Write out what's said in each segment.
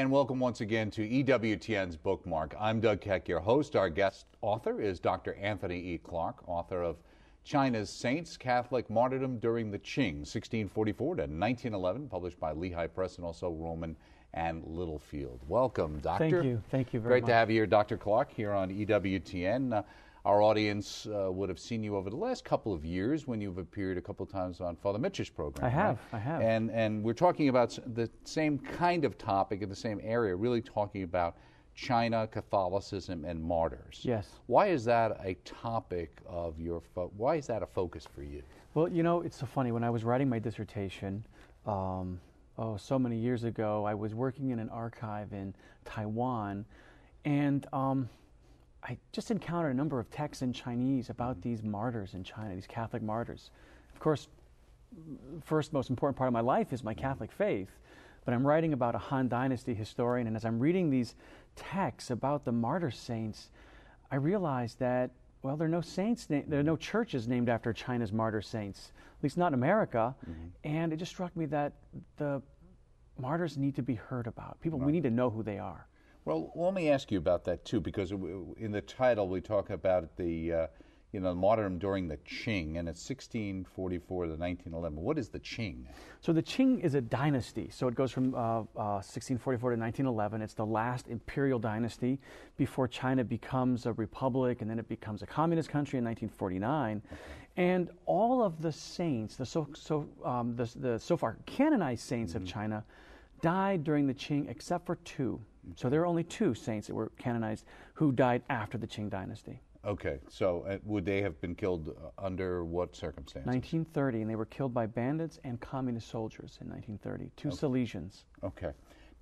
And welcome once again to EWTN's Bookmark. I'm Doug Keck, your host. Our guest author is Dr. Anthony E. Clark, author of China's Saints, Catholic Martyrdom During the Qing, 1644 to 1911, published by Lehigh Press and also Rowman and Littlefield. Welcome, Doctor. Thank you. Thank you very much. Great to have you here, Dr. Clark, here on EWTN. Our audience would have seen you over the last couple of years when you've appeared a couple of times on Father Mitch's program. I have. And we're talking about the same kind of topic in the same area, really talking about China, Catholicism, and martyrs. Yes. Why is that a topic of your, why is that a focus for you? Well, you know, it's so funny. When I was writing my dissertation, so many years ago, I was working in an archive in Taiwan, and I just encountered a number of texts in Chinese about these martyrs in China, these Catholic martyrs. Of course, first most important part of my life is my Catholic faith, but I'm writing about a Han Dynasty historian, and as I'm reading these texts about the martyr saints, I realized that, well, there are no saints, there are no churches named after China's martyr saints, at least not in America, and it just struck me that the martyrs need to be heard about. People, we need to know who they are. Well, let me ask you about that too, because in the title we talk about the, martyrdom during the Qing, and it's 1644 to 1911. What is the Qing? So the Qing is a dynasty. So it goes from 1644 to 1911. It's the last imperial dynasty before China becomes a republic, and then it becomes a communist country in 1949. Okay. And all of the saints, the so far canonized saints of China, died during the Qing, except for two. So there are only two saints that were canonized who died after the Qing dynasty. Okay, so would they have been killed under what circumstances? 1930, and they were killed by bandits and communist soldiers in 1930, two Salesians. Okay.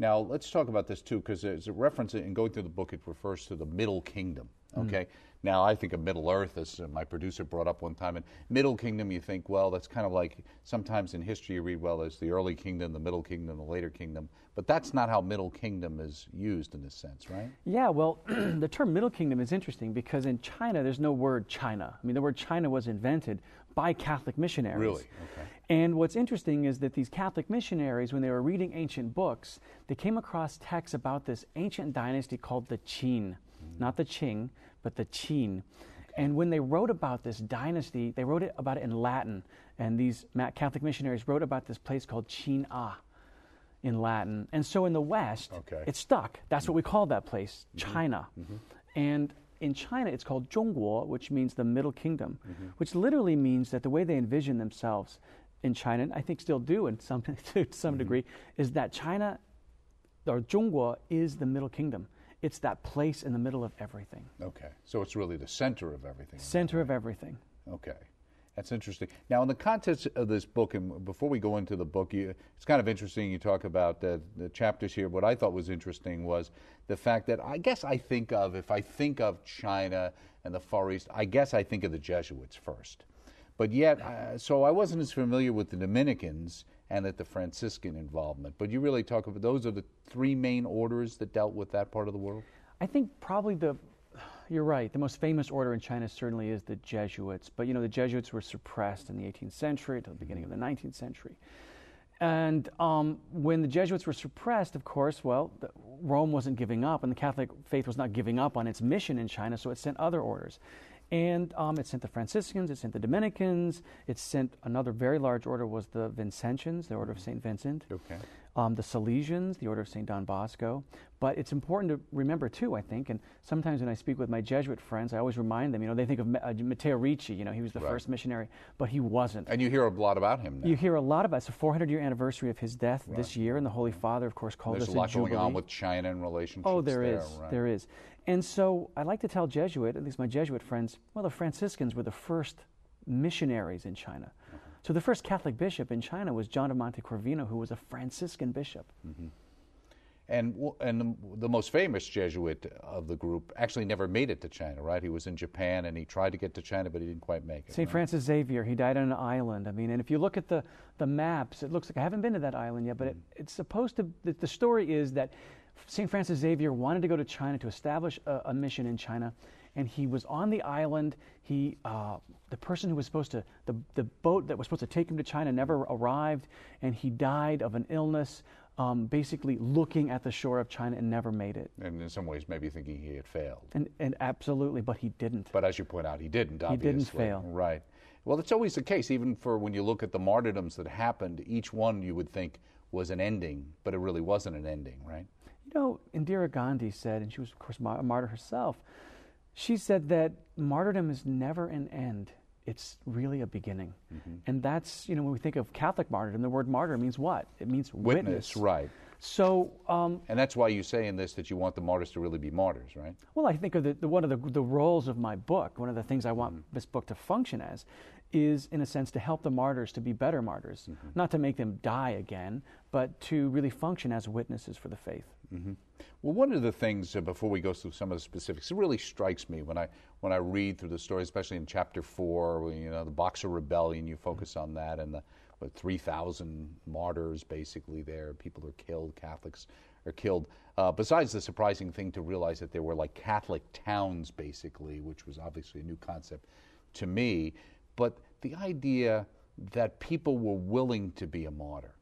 Now, let's talk about this, too, because there's a reference, in going through the book, it refers to the Middle Kingdom, okay? Now, I think of Middle Earth, as my producer brought up one time, and Middle Kingdom, you think, well, that's kind of like, sometimes in history you read, well, there's the early kingdom, the middle kingdom, the later kingdom, but that's not how Middle Kingdom is used in this sense, right? Yeah, well, the term Middle Kingdom is interesting because in China, there's no word China. I mean, the word China was invented by Catholic missionaries. Really? Okay. And what's interesting is that these Catholic missionaries, when they were reading ancient books, they came across texts about this ancient dynasty called the Qin. Not the Qing, but the Qin. Okay. And when they wrote about this dynasty, they wrote about it in Latin. And these Catholic missionaries wrote about this place called Qin in Latin. And so in the West, it stuck. That's what we call that place, China. And in China, it's called Zhongguo, which means the Middle Kingdom, which literally means that the way they envision themselves in China, and I think still do to some degree, is that China, or Zhongguo, is the Middle Kingdom. It's that place in the middle of everything. Okay, so it's really the center of everything. Center of everything. Okay, that's interesting. Now, in the context of this book, and before we go into the book, it's kind of interesting you talk about the chapters here. What I thought was interesting was the fact that if I think of China and the Far East, I guess I think of the Jesuits first. But yet, so I wasn't as familiar with the Dominicans and the Franciscan involvement. But you really talk about, those are the three main orders that dealt with that part of the world? I think probably you're right, the most famous order in China certainly is the Jesuits. But the Jesuits were suppressed in the 18th century until the beginning of the 19th century. And when the Jesuits were suppressed, of course, Rome wasn't giving up, and the Catholic faith was not giving up on its mission in China, so it sent other orders. And it sent the Franciscans, it sent the Dominicans, it sent another very large order was the Vincentians, the Order of St. Vincent. Okay. The Salesians, the Order of St. Don Bosco. But it's important to remember, too, I think, and sometimes when I speak with my Jesuit friends, I always remind them, they think of Matteo Ricci, he was the first missionary, but he wasn't. And you hear a lot about him now. You hear a lot about it. It's the 400-year anniversary of his death this year, and the Holy Father, of course, called us a jubilee. There's a lot going on with China and relationships there. Oh, there is. And so I like to tell Jesuit, at least my Jesuit friends, the Franciscans were the first missionaries in China. So the first Catholic bishop in China was John of Montecorvino, who was a Franciscan bishop. And the most famous Jesuit of the group actually never made it to China, right? He was in Japan, and he tried to get to China, but he didn't quite make it. St. Francis Xavier, he died on an island. And if you look at the maps, it looks like, I haven't been to that island yet, but it's supposed to, the story is that St. Francis Xavier wanted to go to China to establish a mission in China, and he was on the island. The person who was supposed to, the boat that was supposed to take him to China never arrived, and he died of an illness basically looking at the shore of China and never made it. And in some ways, maybe thinking he had failed. And absolutely, but he didn't. But as you point out, he didn't, obviously. He didn't fail. Right. Well, it's always the case, even for when you look at the martyrdoms that happened, each one you would think was an ending, but it really wasn't an ending, right? You know, Indira Gandhi said, and she was, of course, a martyr herself, she said that martyrdom is never an end. It's really a beginning. And that's, you know, when we think of Catholic martyrdom, the word martyr means what? It means witness. Right. So, and that's why you say in this that you want the martyrs to really be martyrs, right? Well, I think of one of the roles of my book, one of the things I want this book to function as, is, in a sense, to help the martyrs to be better martyrs. Not to make them die again, but to really function as witnesses for the faith. Well, one of the things, before we go through some of the specifics, it really strikes me when I read through the story, especially in chapter 4, you know, the Boxer Rebellion, you focus on that, and the 3,000 martyrs basically there, people are killed, Catholics are killed. Besides the surprising thing to realize that there were like Catholic towns basically, which was obviously a new concept to me, but the idea that people were willing to be a martyr.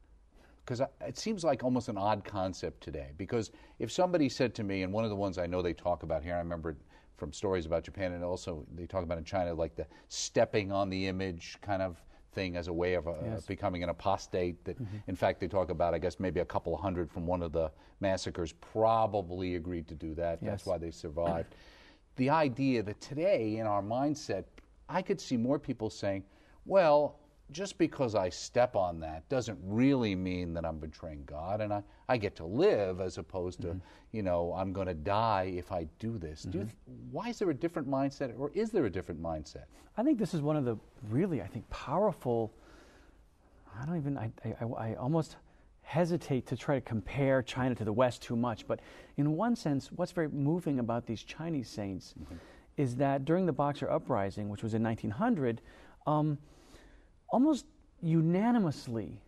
Because it seems like almost an odd concept today. Because if somebody said to me, and one of the ones I know they talk about here, I remember it from stories about Japan, and also they talk about in China, like the stepping on the image kind of thing as a way of becoming an apostate. That, in fact, they talk about, I guess, maybe a couple hundred from one of the massacres probably agreed to do that. That's why they survived. The idea that today, in our mindset, I could see more people saying, well, just because I step on that doesn't really mean that I'm betraying God, and I get to live as opposed to, you know, I'm going to die if I do this. Why is there a different mindset, or is there a different mindset? I think this is one of the really, I think, powerful, I almost hesitate to try to compare China to the West too much, but in one sense, what's very moving about these Chinese saints is that during the Boxer Uprising, which was in 1900, almost unanimously,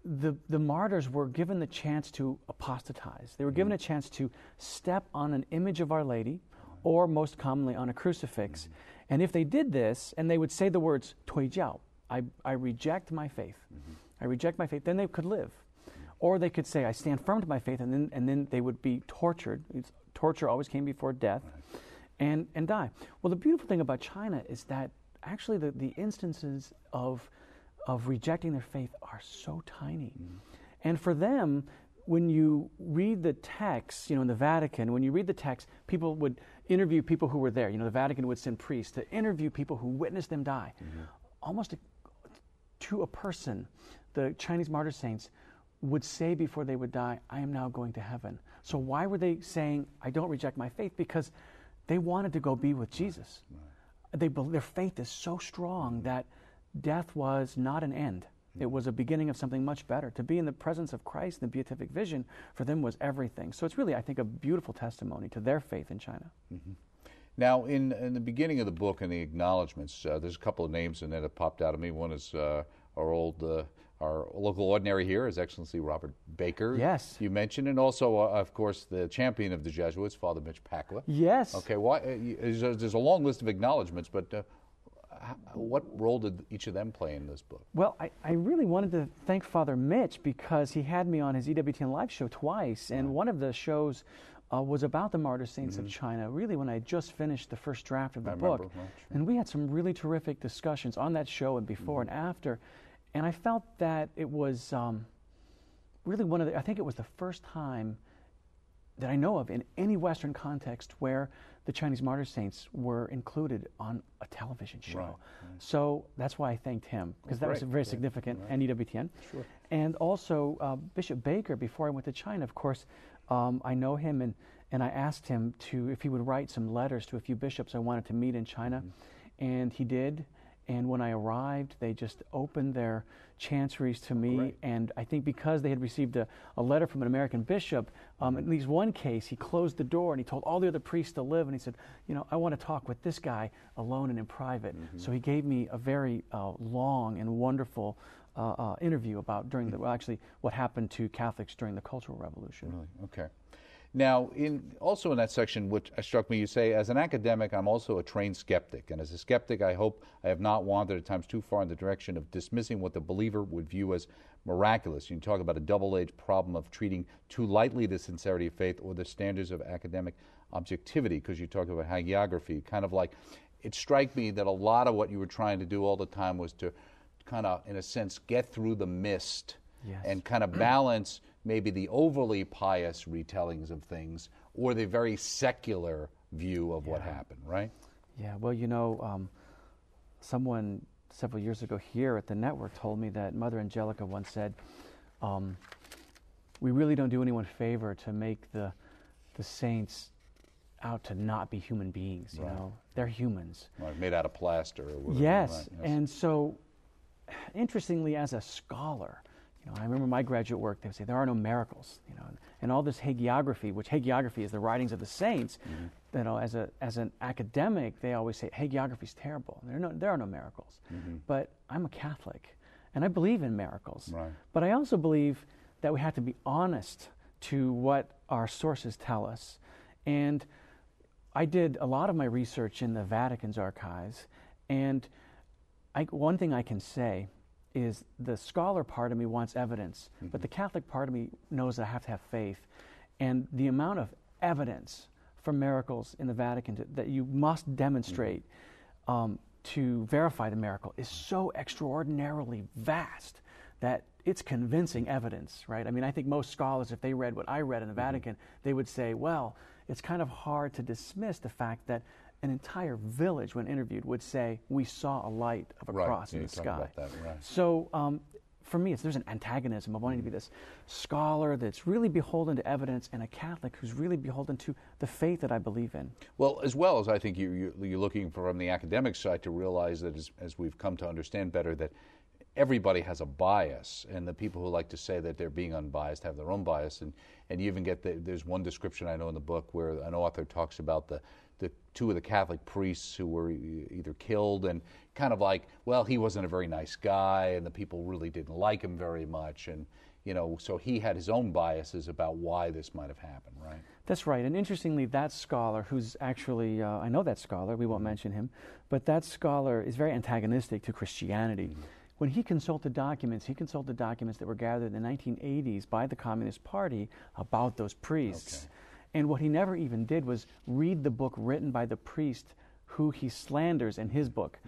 the martyrs were given the chance to apostatize. They were given a chance to step on an image of Our Lady, or most commonly on a crucifix. And if they did this, and they would say the words, 退教, I reject my faith. I reject my faith, then they could live. Or they could say, I stand firm to my faith, and then they would be tortured. Torture always came before death, and die. Well, the beautiful thing about China is that actually the instances of rejecting their faith are so tiny. And for them, when you read the texts, you know, in the Vatican, when you read the text, people would interview people who were there. You know, the Vatican would send priests to interview people who witnessed them die. Almost to a person, the Chinese martyr saints would say before they would die, I am now going to heaven. So why were they saying, I don't reject my faith? Because they wanted to go be with Jesus. Their faith is so strong that death was not an end. It was a beginning of something much better. To be in the presence of Christ, the beatific vision, for them was everything. So it's really, I think, a beautiful testimony to their faith in China. Now, in the beginning of the book, in the acknowledgments, there's a couple of names in there that popped out at me. One is our local ordinary here, His Excellency Robert Baker. Yes. You mentioned, and also, of course, the champion of the Jesuits, Father Mitch Pacwa. Yes. Okay, there's a long list of acknowledgments, but what role did each of them play in this book? Well, I really wanted to thank Father Mitch because he had me on his EWTN live show twice, and one of the shows was about the martyr saints of China, really when I had just finished the first draft of the book. And we had some really terrific discussions on that show and before and after. And I felt that it was really I think it was the first time that I know of in any Western context where the Chinese martyr saints were included on a television show. So that's why I thanked him, because that was very significant, and EWTN. And also Bishop Baker, before I went to China, of course, I know him, and I asked him if he would write some letters to a few bishops I wanted to meet in China, and he did. And when I arrived, they just opened their chanceries to me. And I think because they had received a letter from an American bishop, at least one case, he closed the door and he told all the other priests to live. And he said, you know, I want to talk with this guy alone and in private. So he gave me a very long and wonderful interview about actually what happened to Catholics during the Cultural Revolution. Really? Okay. Now, also in that section, which struck me, you say, as an academic, I'm also a trained skeptic. And as a skeptic, I hope I have not wandered at times too far in the direction of dismissing what the believer would view as miraculous. You talk about a double-edged problem of treating too lightly the sincerity of faith or the standards of academic objectivity, because you talk about hagiography. Kind of like, it struck me that a lot of what you were trying to do all the time was to kind of, in a sense, get through the mist. Yes. And kind of balance maybe the overly pious retellings of things or the very secular view of what happened, right? Yeah, well, someone several years ago here at the network told me that Mother Angelica once said, we really don't do anyone a favor to make the saints out to not be human beings, you know? They're humans. Right, made out of plaster or whatever. Yes, right, yes. And so, interestingly, as a scholar, I remember my graduate work, they would say there are no miracles, and all this hagiography, which hagiography is the writings of the saints, as an academic, they always say hagiography is terrible. There are no miracles. But I'm a Catholic, and I believe in miracles. Right. But I also believe that we have to be honest to what our sources tell us. And I did a lot of my research in the Vatican's archives, and one thing I can say is the scholar part of me wants evidence, but the Catholic part of me knows that I have to have faith. And the amount of evidence for miracles in the Vatican that you must demonstrate to verify the miracle is so extraordinarily vast that it's convincing evidence, right? I mean, I think most scholars, if they read what I read in the Vatican, they would say, well, it's kind of hard to dismiss the fact that an entire village, when interviewed, would say, we saw a light of a cross in the sky. About that, right. So for me, there's an antagonism of wanting to be this scholar that's really beholden to evidence and a Catholic who's really beholden to the faith that I believe in. Well as I think you're looking from the academic side to realize that as we've come to understand better that everybody has a bias, and the people who like to say that they're being unbiased have their own bias, and you even get there's one description I know in the book where an author talks about the two of the Catholic priests who were either killed, and kind of like, well, he wasn't a very nice guy, and the people really didn't like him very much, and so he had his own biases about why this might have happened, right? That's right, and interestingly, that scholar, who's actually, I know that scholar, we won't mention him, but that scholar is very antagonistic to Christianity. When he consulted documents that were gathered in the 1980s by the Communist Party about those priests. Okay. And what he never even did was read the book written by the priest who he slanders in his book.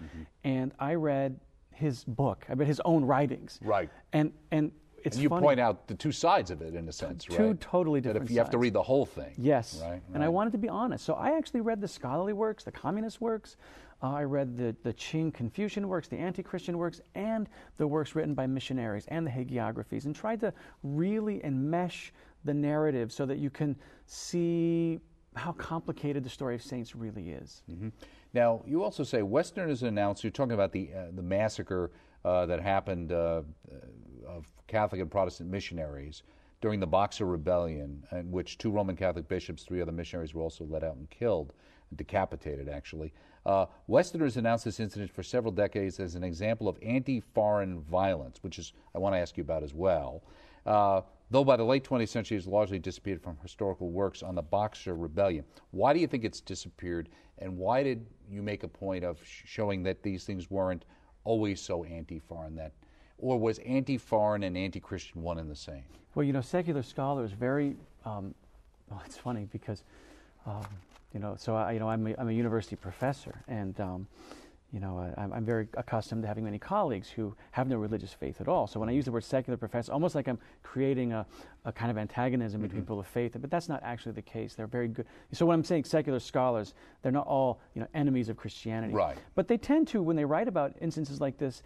And I read his book. I read his own writings. Right. And it's and you funny. point out the two sides of it, in a sense, right? Two totally different sides. That if you have to read the whole thing. Yes. Right? And I wanted to be honest. So I actually read the scholarly works, the communist works. I read the Qing Confucian works, the anti-Christian works, and the works written by missionaries and the hagiographies, and tried to really enmesh the narrative so that you can see how complicated the story of saints really is. Now, you also say Westerners announced, you're talking about the massacre that happened of Catholic and Protestant missionaries during the Boxer Rebellion, in which 2 Roman Catholic bishops, 3 other missionaries were also let out and killed, decapitated actually. Westerners announced this incident for several decades as an example of anti-foreign violence, which is I want to ask you about as well. Though by the late 20th century it's largely disappeared from historical works on the Boxer Rebellion. Why do you think it's disappeared, and why did you make a point of showing that these things weren't always so anti-foreign, or was anti-foreign and anti-Christian one and the same? Well, secular scholars very, it's funny because, so I'm a university professor, and I'm very accustomed to having many colleagues who have no religious faith at all. So when I use the word secular professor, almost like I'm creating a kind of antagonism between people of faith, but that's not actually the case. They're very good. So when I'm saying secular scholars, they're not all enemies of Christianity. Right. But they tend to, when they write about instances like this,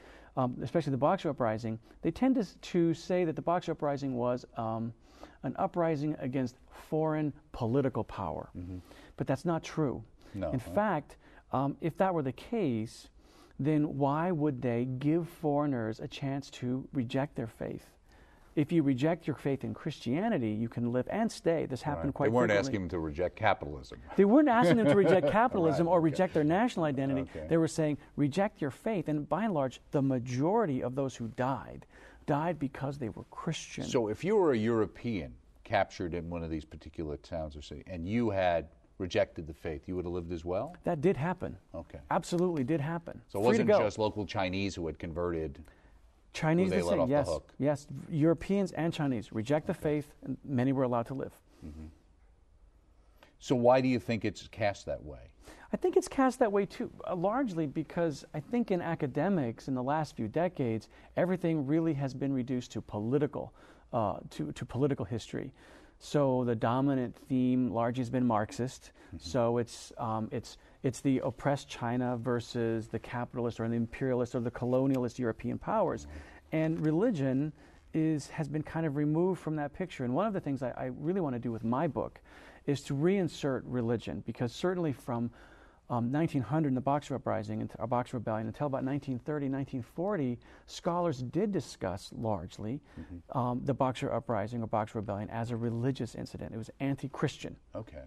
especially the Boxer Uprising, they tend to say that the Boxer Uprising was an uprising against foreign political power. But that's not true. No. In fact, if that were the case, then why would they give foreigners a chance to reject their faith? If you reject your faith in Christianity, you can live and stay. This happened quite frequently. They weren't asking them to reject capitalism. They weren't asking them to reject capitalism or reject their national identity. Okay. They were saying, reject your faith. And by and large, the majority of those who died because they were Christian. So if you were a European captured in one of these particular towns or city, and you had rejected the faith, you would have lived as well? That did happen. Okay. Absolutely did happen. So it wasn't just local Chinese who had converted. Chinese they the let same, off yes. the hook. Yes, Europeans and Chinese reject the faith, and many were allowed to live. Mm-hmm. So why do you think it's cast that way? I think it's cast that way too, largely because I think in academics in the last few decades, everything really has been reduced to political, to political history. So the dominant theme largely has been Marxist. Mm-hmm. So it's the oppressed China versus the capitalist or the imperialist or the colonialist European powers, mm-hmm. and religion has been kind of removed from that picture. And one of the things I really want to do with my book is to reinsert religion, because certainly from 1900 in the Boxer Uprising and Boxer Rebellion until about 1930, 1940, scholars did discuss largely mm-hmm. The Boxer Uprising or Boxer Rebellion as a religious incident. It was anti-Christian. Okay.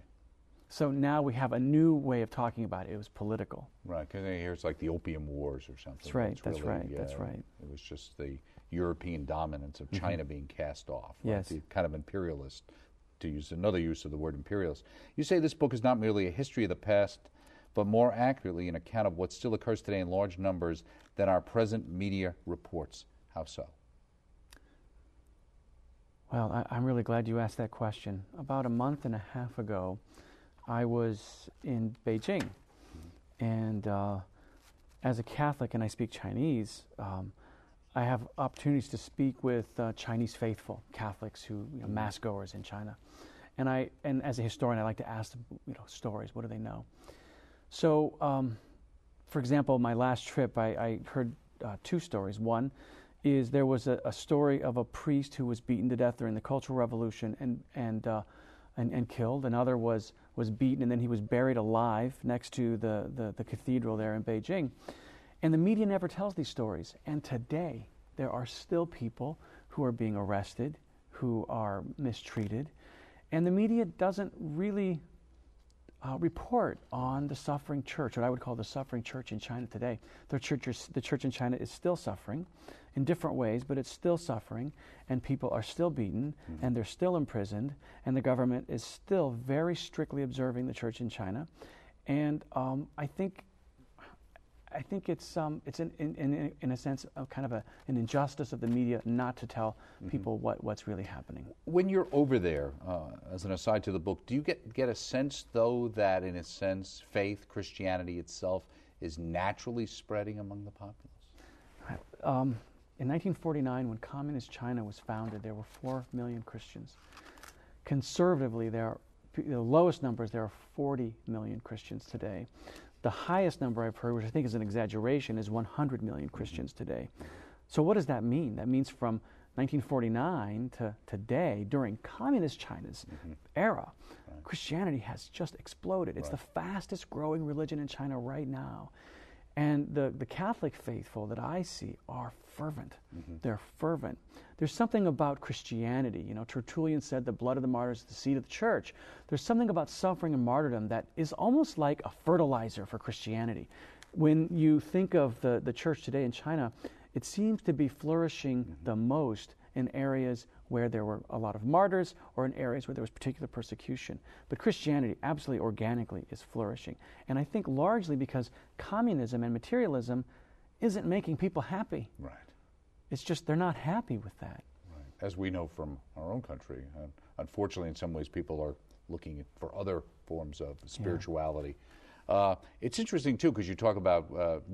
So now we have a new way of talking about it. It was political. Right, because here it's like the Opium Wars or something. That's right, that's right, that's right. It was just the European dominance of China mm-hmm. being cast off. Right? Yes. The kind of imperialist, to use another use of the word imperialist. You say this book is not merely a history of the past, but more accurately an account of what still occurs today in large numbers than our present media reports. How so? Well, I'm really glad you asked that question. About a month and a half ago, I was in Beijing, mm-hmm. and as a Catholic, and I speak Chinese, I have opportunities to speak with Chinese faithful Catholics who, mass goers in China, and as a historian, I like to ask them, stories. What do they know? So, for example, my last trip, I heard two stories. One is there was a story of a priest who was beaten to death during the Cultural Revolution and killed. Another was beaten, and then he was buried alive next to the cathedral there in Beijing. And the media never tells these stories. And today, there are still people who are being arrested, who are mistreated, and the media doesn't really report on the suffering church, what I would call the suffering church in China today. The church in China is still suffering in different ways, but it's still suffering, and people are still beaten, mm-hmm. and they're still imprisoned, and the government is still very strictly observing the church in China. And I think it's in a sense kind of an injustice of the media not to tell mm-hmm. people what's really happening. When you're over there, as an aside to the book, do you get a sense, though, that in a sense faith, Christianity itself, is naturally spreading among the populace? In 1949, when Communist China was founded, there were 4 million Christians. Conservatively, the lowest numbers, there are 40 million Christians today. The highest number I've heard, which I think is an exaggeration, is 100 million Christians today. So what does that mean? That means from 1949 to today, during Communist China's mm-hmm. era, right. Christianity has just exploded. It's right. the fastest growing religion in China right now. And the Catholic faithful that I see are fervent. Mm-hmm. They're fervent. There's something about Christianity. Tertullian said the blood of the martyrs is the seed of the church. There's something about suffering and martyrdom that is almost like a fertilizer for Christianity. When you think of the church today in China, it seems to be flourishing mm-hmm. the most in areas where there were a lot of martyrs or in areas where there was particular persecution. But Christianity absolutely organically is flourishing. And I think largely because communism and materialism isn't making people happy. Right. It's just they're not happy with that. Right. As we know from our own country, unfortunately in some ways people are looking for other forms of spirituality. Yeah. It's interesting too because you talk about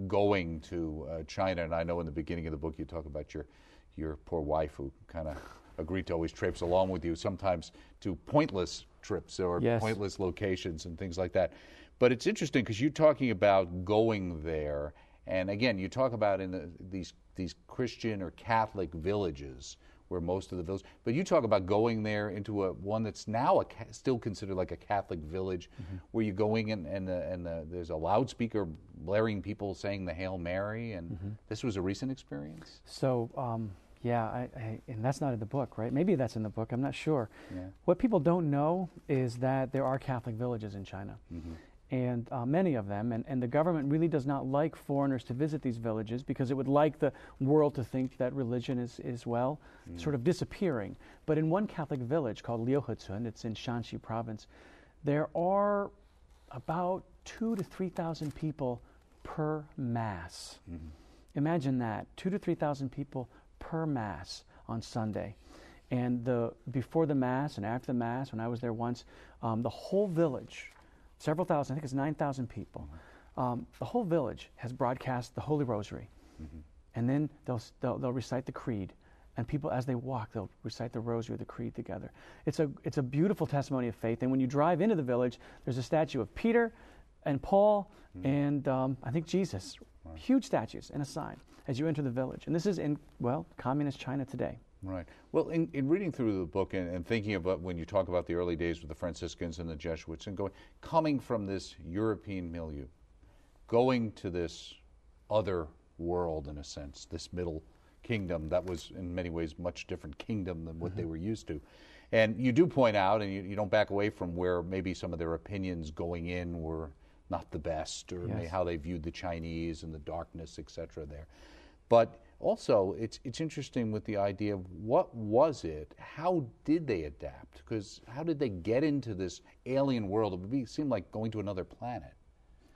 going to China, and I know in the beginning of the book you talk about your poor wife who kind of agreed to always traipse along with you, sometimes to pointless trips or yes. pointless locations and things like that. But it's interesting because you're talking about going there, and again, you talk about in these Christian or Catholic villages where most of the villages, but you talk about going there into one that's now still considered like a Catholic village, mm-hmm. where you're going and there's a loudspeaker blaring people saying the Hail Mary, and mm-hmm. this was a recent experience? So, yeah, and that's not in the book, right? Maybe that's in the book, I'm not sure. Yeah. What people don't know is that there are Catholic villages in China. Mm-hmm. and many of them, and the government really does not like foreigners to visit these villages because it would like the world to think that religion is sort of disappearing. But in one Catholic village called Liuhecun, it's in Shanxi province, there are about 2,000 to 3,000 people per Mass. Mm-hmm. Imagine that, 2,000 to 3,000 people per Mass on Sunday. And before the Mass and after the Mass, when I was there once, the whole village, several thousand, I think it's 9,000 people, the whole village has broadcast the Holy Rosary. Mm-hmm. And then they'll recite the Creed. And people, as they walk, they'll recite the Rosary or the Creed together. It's a beautiful testimony of faith. And when you drive into the village, there's a statue of Peter and Paul and I think Jesus. Right. Huge statues and a sign as you enter the village. And this is in, communist China today. Right. Well, in reading through the book and thinking about when you talk about the early days with the Franciscans and the Jesuits and coming from this European milieu, going to this other world in a sense, this middle kingdom that was in many ways much different kingdom than what they were used to. And you do point out, and you don't back away from where maybe some of their opinions going in were not the best, or maybe how they viewed the Chinese and the darkness, etc. there. But also, it's interesting with the idea of what was it? How did they adapt? Because how did they get into this alien world? It would seem like going to another planet.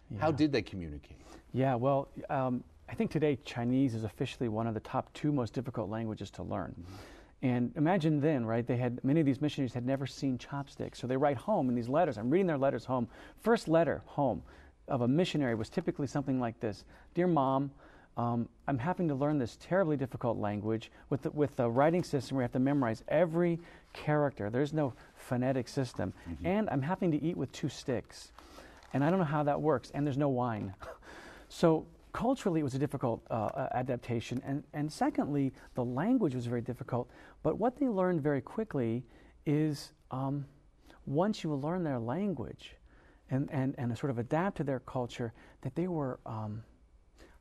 Yeah. How did they communicate? Yeah, well, I think today Chinese is officially one of the top 2 most difficult languages to learn. Mm-hmm. And imagine then, right, many of these missionaries had never seen chopsticks. So they write home in these letters. I'm reading their letters home. First letter home of a missionary was typically something like this. Dear Mom, I'm having to learn this terribly difficult language with the writing system where you have to memorize every character. There's no phonetic system. Mm-hmm. And I'm having to eat with 2 sticks. And I don't know how that works. And there's no wine. So culturally, it was a difficult adaptation. And secondly, the language was very difficult. But what they learned very quickly is once you learn their language and sort of adapt to their culture, that they were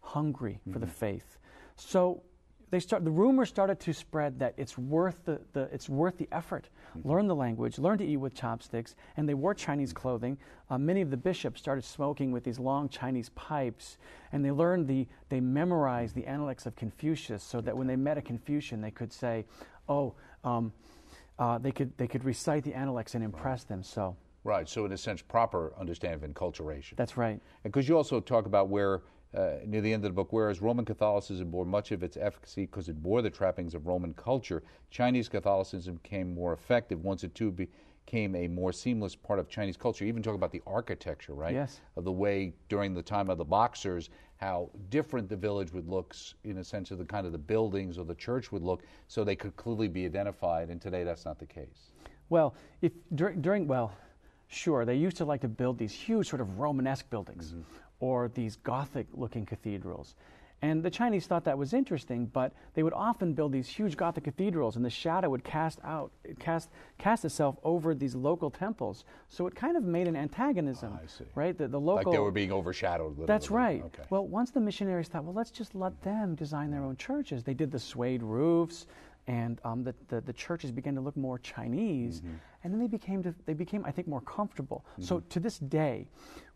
hungry for the faith. So the rumors started to spread that it's worth the effort. Mm-hmm. Learn the language, learn to eat with chopsticks, and they wore Chinese clothing. Many of the bishops started smoking with these long Chinese pipes, and they memorized the Analects of Confucius, so that when they met a Confucian, they could say, they could recite the Analects and impress them. So. Right. So in a sense, proper understanding of enculturation. That's right. And because you also talk about where. Near the end of the book, whereas Roman Catholicism bore much of its efficacy because it bore the trappings of Roman culture, Chinese Catholicism became more effective once it too became a more seamless part of Chinese culture. Even talk about the architecture, right? Yes. Of the way during the time of the Boxers, how different the village would look in a sense of the kind of the buildings or the church would look, so they could clearly be identified. And today, that's not the case. Well, sure, they used to like to build these huge sort of Romanesque buildings. Mm-hmm. Or these Gothic-looking cathedrals. And the Chinese thought that was interesting, but they would often build these huge Gothic cathedrals, and the shadow would cast itself over these local temples. So it kind of made an antagonism, I see. Right? The local, like they were being overshadowed. That's right. Okay. Well, once the missionaries thought, let's just let them design their own churches. They did the suede roofs, and the churches began to look more Chinese, mm-hmm. and then they became, I think, more comfortable. Mm-hmm. So to this day,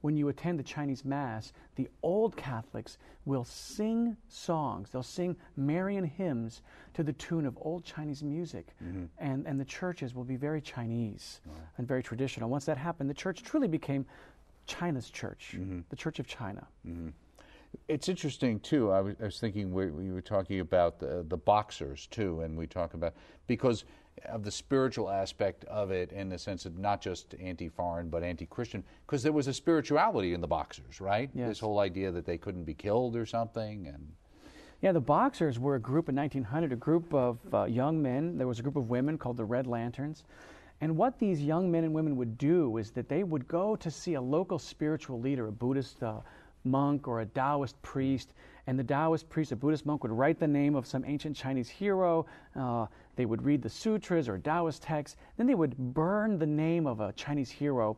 when you attend the Chinese Mass, the old Catholics will sing songs. They'll sing Marian hymns to the tune of old Chinese music, mm-hmm. and the churches will be very Chinese and very traditional. Once that happened, the church truly became China's church, mm-hmm. the Church of China. Mm-hmm. It's interesting, too. I was thinking we were talking about the Boxers, too, and we talk about, because of the spiritual aspect of it in the sense of not just anti-foreign but anti-Christian, because there was a spirituality in the Boxers, right? Yes. This whole idea that they couldn't be killed or something. And yeah, the Boxers were a group in 1900, a group of young men. There was a group of women called the Red Lanterns. And what these young men and women would do is that they would go to see a local spiritual leader, a Buddhist monk or a Taoist priest, and the Taoist priest, a Buddhist monk, would write the name of some ancient Chinese hero. They would read the sutras or Taoist texts. Then they would burn the name of a Chinese hero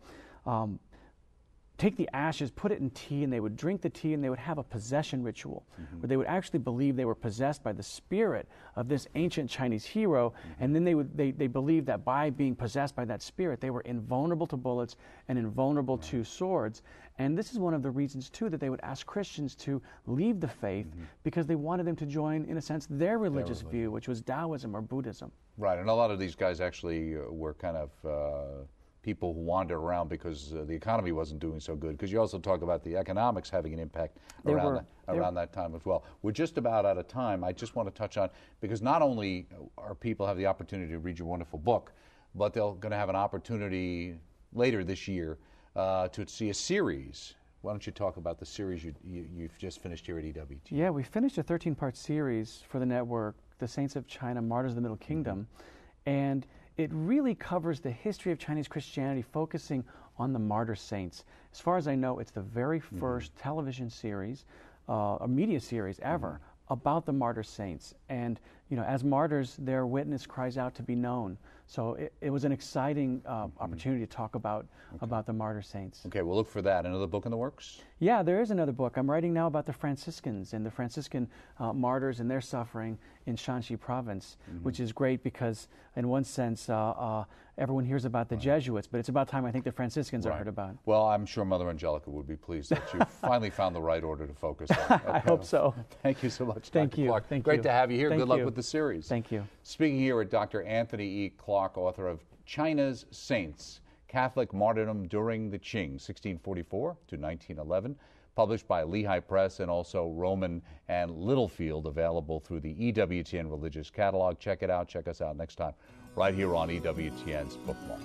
take the ashes, put it in tea, and they would drink the tea, and they would have a possession ritual where they would actually believe they were possessed by the spirit of this ancient Chinese hero, and then they believed that by being possessed by that spirit, they were invulnerable to bullets and invulnerable to swords. And this is one of the reasons, too, that they would ask Christians to leave the faith because they wanted them to join, in a sense, their religious view, which was Taoism or Buddhism. Right, and a lot of these guys actually were kind of people who wandered around because the economy wasn't doing so good, because you also talk about the economics having an impact around that time as well. We're just about out of time. I just want to touch on, because not only are people have the opportunity to read your wonderful book, but they're going to have an opportunity later this year to see a series. Why don't you talk about the series you've just finished here at EWTN? Yeah, we finished a 13-part series for the network, The Saints of China, Martyrs of the Middle Kingdom, and it really covers the history of Chinese Christianity, focusing on the martyr saints. As far as I know, it's the very first television series, a media series ever, about the martyr saints. And, you know, as martyrs, their witness cries out to be known. So it was an exciting opportunity to talk about the martyr saints. Okay, we'll look for that. Another book in the works? Yeah, there is another book. I'm writing now about the Franciscans and the Franciscan martyrs and their suffering in Shanxi province, which is great because, in one sense, everyone hears about the Jesuits, but it's about time I think the Franciscans are heard about. Well, I'm sure Mother Angelica would be pleased that you finally found the right order to focus on. Okay. I hope so. Thank you so much, Thank Dr. you. Clark. Thank Great you. to have you here. Thank Good luck you. with the series. Thank you. Speaking here with Dr. Anthony E. Clark, author of China's Saints, Catholic Martyrdom During the Qing, 1644 to 1911, published by Lehigh Press and also Roman and Littlefield, available through the EWTN Religious Catalog. Check it out. Check us out next time right here on EWTN's Bookmark.